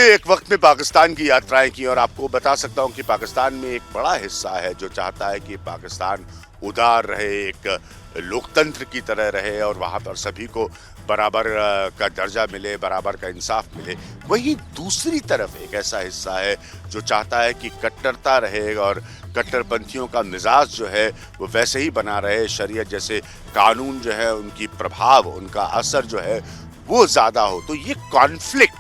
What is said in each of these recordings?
एक वक्त में पाकिस्तान की यात्राएं की और आपको बता सकता हूं कि पाकिस्तान में एक बड़ा हिस्सा है जो चाहता है कि पाकिस्तान उदार रहे, एक लोकतंत्र की तरह रहे और वहां पर सभी को बराबर का दर्जा मिले, बराबर का इंसाफ मिले। वहीं दूसरी तरफ एक ऐसा हिस्सा है जो चाहता है कि कट्टरता रहे और कट्टरपंथियों का मिजाज जो है वो वैसे ही बना रहे, शरीयत जैसे कानून जो है उनकी प्रभाव, उनका असर जो है वो ज्यादा हो। तो ये कॉन्फ्लिक्ट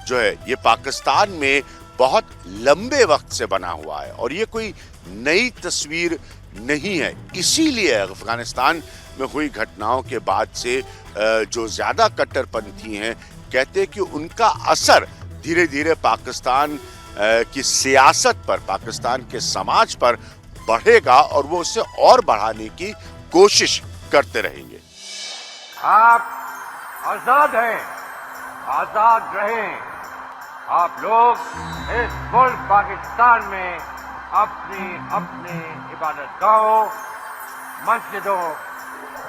जो है ये पाकिस्तान में बहुत लंबे वक्त से बना हुआ है और ये कोई नई तस्वीर नहीं है। इसीलिए अफगानिस्तान में हुई घटनाओं के बाद से जो ज्यादा कट्टरपंथी हैं कहते हैं कि उनका असर धीरे धीरे पाकिस्तान की सियासत पर, पाकिस्तान के समाज पर बढ़ेगा और वो उसे और बढ़ाने की कोशिश करते रहेंगे। आप आजाद हैं, आजाद रहें। आप लोग इस मुल्क पाकिस्तान में अपनी अपनी इबादतगाहों, मस्जिदों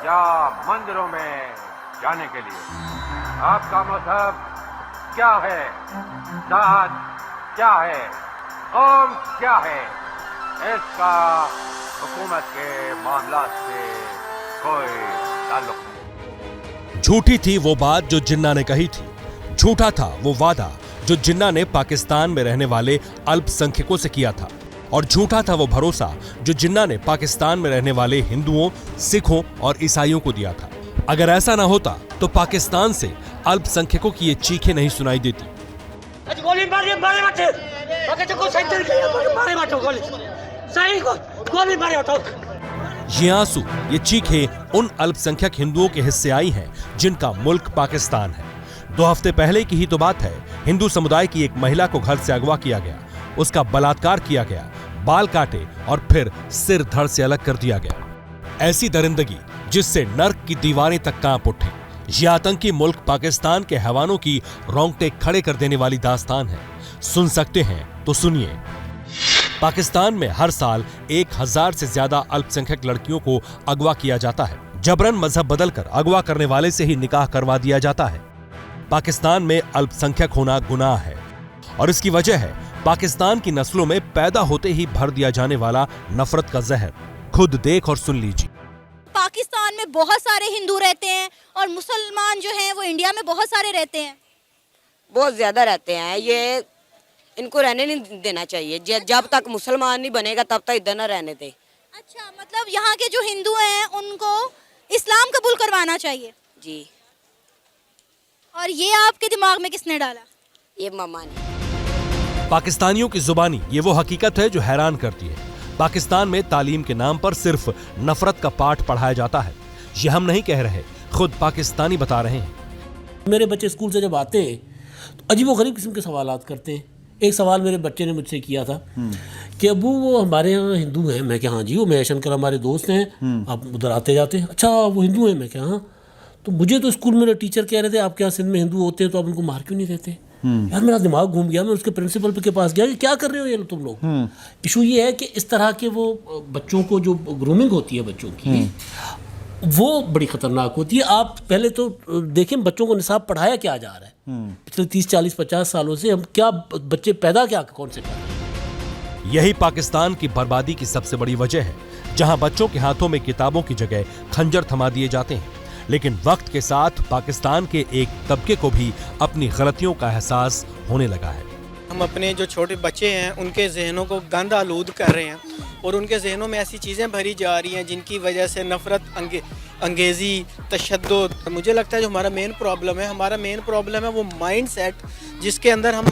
या मंदिरों में जाने के लिए आपका मजहब क्या है, जात क्या है, कौम क्या है, इसका हुकूमत के मामलात से कोई ताल्लुक नहीं। झूठी थी वो बात जो जिन्ना ने कही थी, झूठा था वो वादा जो जिन्ना ने पाकिस्तान में रहने वाले अल्पसंख्यकों से किया था, और झूठा था वो भरोसा जो जिन्ना ने पाकिस्तान में रहने वाले हिंदुओं, सिखों और ईसाइयों को दिया था। अगर ऐसा ना होता तो पाकिस्तान से अल्पसंख्यकों की ये चीखें नहीं सुनाई देती। ये आंसू, ये चीखें उन अल्पसंख्यक हिंदुओं के हिस्से आई हैं जिनका मुल्क पाकिस्तान है। 2 हफ्ते पहले की ही तो बात है, हिंदू समुदाय की एक महिला को घर से अगवा किया गया, उसका बलात्कार किया गया, बाल काटे और फिर सिर धड़ से अलग कर दिया गया। ऐसी दरिंदगी जिससे नर्क की दीवारें तक कांप उठे। ये आतंकी मुल्क पाकिस्तान के हैवानों की रोंगटे खड़े कर देने वाली दास्तान है। सुन सकते हैं तो सुनिए। पाकिस्तान में हर साल 1000 से ज्यादा अल्पसंख्यक लड़कियों को अगवा किया जाता है। जबरन मजहब बदलकर अगवा करने वाले से ही निकाह करवा दिया जाता है। पाकिस्तान में अल्पसंख्यक होना गुनाह है और इसकी वजह है पाकिस्तान की नस्लों में पैदा होते ही भर दिया जाने वाला नफरत का जहर। खुद देख और सुन लीजिए। पाकिस्तान में बहुत सारे हिंदू रहते हैं और मुसलमान जो हैं वो इंडिया में बहुत सारे रहते हैं, बहुत ज्यादा रहते हैं। ये इनको रहने नहीं देना चाहिए। जब तक मुसलमान नहीं बनेगा तब तक इधर न रहने दे। अच्छा, मतलब यहाँ के जो हिंदू हैं उनको इस्लाम कबूल करवाना चाहिए जी। और ये आपके दिमाग में किसने डाला? ये मामा ने। पाकिस्तानियों की जुबानी ये वो हकीकत है जो हैरान करती है। पाकिस्तान में तालीम के नाम पर सिर्फ नफरत का पाठ पढ़ाया जाता है। ये हम नहीं कह रहे, खुद पाकिस्तानी बता रहे हैं। मेरे बच्चे स्कूल से जब आते हैं तो अजीबोगरीब किस्म के सवालात करते हैं। एक सवाल मेरे बच्चे ने मुझसे किया था कि अबू वो हमारे यहाँ हिंदू हैं। मैं क्या हाँ जी, वो मैं शंकर हमारे दोस्त हैं, आप उधर आते जाते हैं। अच्छा, वो हिंदू हैं? मैं क्या हाँ। तो मुझे तो स्कूल में टीचर कह रहे थे आपके यहाँ सिंध में हिंदू होते हैं तो आप उनको मार क्यों नहीं देते? यार मेरा दिमाग घूम गया। मैं उसके प्रिंसिपल के पास गया कि क्या कर रहे हो ये तुम लोग। इशू ये है कि इस तरह के वो बच्चों को जो ग्रूमिंग होती है बच्चों की, वो बड़ी खतरनाक होती है। आप पहले तो देखें बच्चों को निसाब पढ़ाया क्या जा रहा है पिछले 30, 40, 50 सालों से। हम क्या बच्चे पैदा क्या कौन से कर रहे हैं? यही पाकिस्तान की बर्बादी की सबसे बड़ी वजह है, जहां बच्चों के हाथों में किताबों की जगह खंजर थमा दिए जाते हैं। लेकिन वक्त के साथ पाकिस्तान के एक तबके को भी अपनी गलतियों का एहसास होने लगा है। हम अपने जो छोटे बच्चे हैं उनके जहनों को गंद आलूद कर रहे हैं और उनके जहनों में ऐसी चीज़ें भरी जा रही हैं जिनकी वजह से नफरत, अंगेज़ी, तशद्दुद। मुझे लगता है जो हमारा मेन प्रॉब्लम है वो माइंड सेट जिसके अंदर हम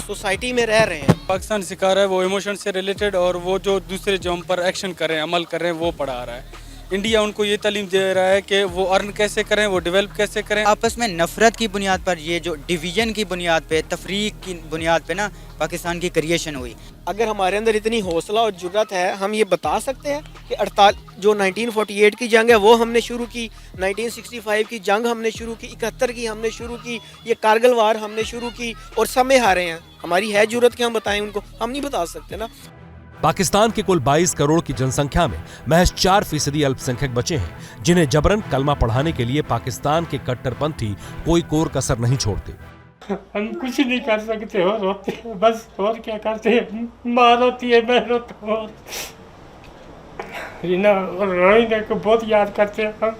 सोसाइटी में रह रहे हैं। पाकिस्तान सिखा रहा है वो इमोशन से रिलेटेड, और वो जो दूसरे जो हम पर एक्शन कर रहे हैं, अमल कर रहे हैं, वो पढ़ा रहा है। इंडिया उनको ये तालीम दे रहा है कि वो अर्न कैसे करें, वो डेवलप कैसे करें। आपस में नफरत की बुनियाद पर, ये जो डिवीजन की बुनियाद पे, तफरीक की बुनियाद पे ना पाकिस्तान की क्रिएशन हुई। अगर हमारे अंदर इतनी हौसला और जुर्रत है, हम ये बता सकते हैं कि 1948 की जंग है वो हमने शुरू की, 1965 की जंग हमने शुरू की, 71 की हमने शुरू की, ये कारगिल वार हमने शुरू की और सब में हारे हैं। हमारी है जुर्रत कि हम बताएं उनको? हम नहीं बता सकते ना। पाकिस्तान के कुल 22 करोड़ की जनसंख्या में महज 4% अल्पसंख्यक बचे हैं जिन्हें जबरन कलमा पढ़ाने के लिए पाकिस्तान के कट्टरपंथी कोई कोर कसर नहीं छोड़ते। हम कुछ नहीं कर सकते और रोते हैं बस, और क्या करते हैं। माँ रोती है, मैं रोता हूँ, रीना और रोहिणी को बहुत याद करते हैं हम।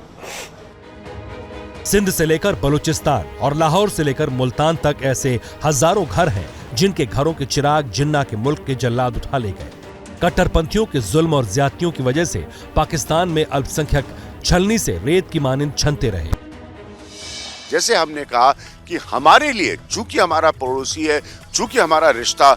सिंध से लेकर बलूचिस्तान और लाहौर से लेकर मुल्तान तक ऐसे हजारों घर हैं जिनके घरों के चिराग जिन्ना के मुल्क के जल्लाद उठा ले गए। कट्टरपंथियों के जुल्म और ज्यादतियों की वजह से पाकिस्तान में अल्पसंख्यक छलनी से रेत की मानिंद छनते रहे। जैसे हमने कहा कि हमारे लिए, चूंकि हमारा पड़ोसी है, चूंकि हमारा रिश्ता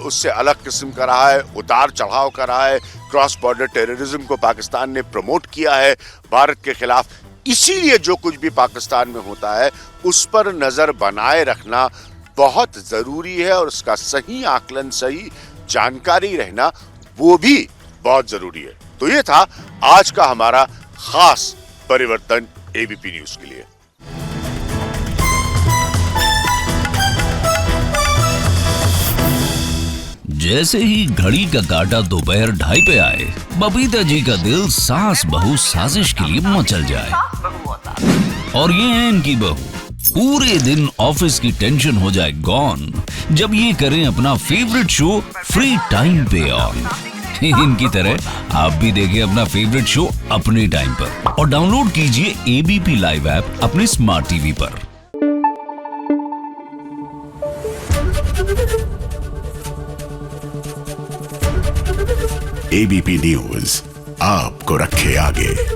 उससे अलग किस्म का रहा है, उतार चढ़ाव का रहा है, क्रॉस बॉर्डर टेररिज्म को पाकिस्तान ने प्रमोट किया है भारत के खिलाफ, इसीलिए जो कुछ भी पाकिस्तान में होता है उस पर नजर बनाए रखना बहुत जरूरी है, और उसका सही आकलन, सही जानकारी रहना वो भी बहुत जरूरी है। तो ये था आज का हमारा खास परिवर्तन एबीपी न्यूज के लिए। जैसे ही घड़ी का काटा दोपहर 2:30 पे आए, बबीता जी का दिल सास बहू साजिश के लिए मचल जाए। और ये है इनकी बहू, पूरे दिन ऑफिस की टेंशन हो जाए गॉन जब ये करें अपना फेवरेट शो फ्री टाइम पे ऑन। इनकी तरह आप भी देखें अपना फेवरेट शो अपने टाइम पर और डाउनलोड कीजिए एबीपी लाइव ऐप अपने स्मार्ट टीवी पर। एबीपी न्यूज आपको रखे आगे।